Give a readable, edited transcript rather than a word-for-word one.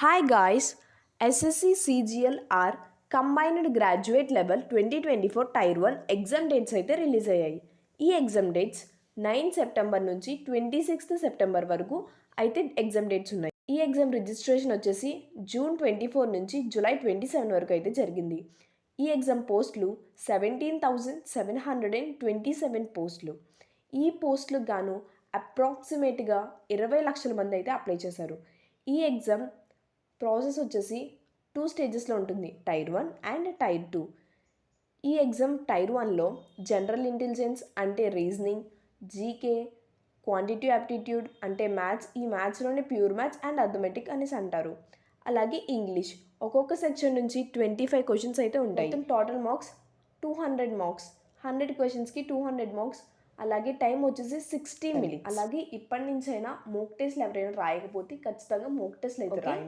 Hi guys, SSC CGL R combined graduate level 2024 tier 1 exam dates అయితే release అయ్యాయి. ఈ exam dates 9 September నుంచి 26 September వరకు అయితే ఎగ్జామ్ డేట్స్ ఉన్నాయి. ఈ ఎగ్జామ్ రిజిస్ట్రేషన్ వచ్చేసి జూన్ 24 నుంచి జూలై 27 వరకు అయితే జరిగింది. ఈ ఎగ్జామ్ పోస్టులు 17,727 పోస్టులు. ఈ పోస్టులకు గాను అప్రాక్సిమేట్గా 20 లక్షల మంది అయితే అప్లై చేశారు. ఈ ఎగ్జామ్ ప్రాసెస్ వచ్చేసి 2 స్టేజెస్లో ఉంటుంది, టైర్ 1 అండ్ టైర్ 2. ఈ ఎగ్జామ్ టైర్ 1లో జనరల్ ఇంటెలిజెన్స్ అంటే రీజనింగ్, జీకే, క్వాంటిటీ యాప్టిట్యూడ్ అంటే మ్యాథ్స్, ఈ మ్యాథ్స్లోనే ప్యూర్ మ్యాథ్స్ అండ్ అథమెటిక్ అనేసి అంటారు. అలాగే ఇంగ్లీష్ ఒక్కొక్క సెక్షన్ నుంచి 25 క్వశ్చన్స్ అయితే ఉంటాయి. టోటల్ మార్క్స్ 200 మార్క్స్, 100 క్వశ్చన్స్కి 200 మార్క్స్. అలాగే టైం వచ్చేసి 60 మినిట్స్. అలాగే ఇప్పటి నుంచైనా మోక్ టెస్ట్లు ఎవరైనా రాయకపోతే ఖచ్చితంగా మోక్ టెస్ట్లు అయితే రాయండి.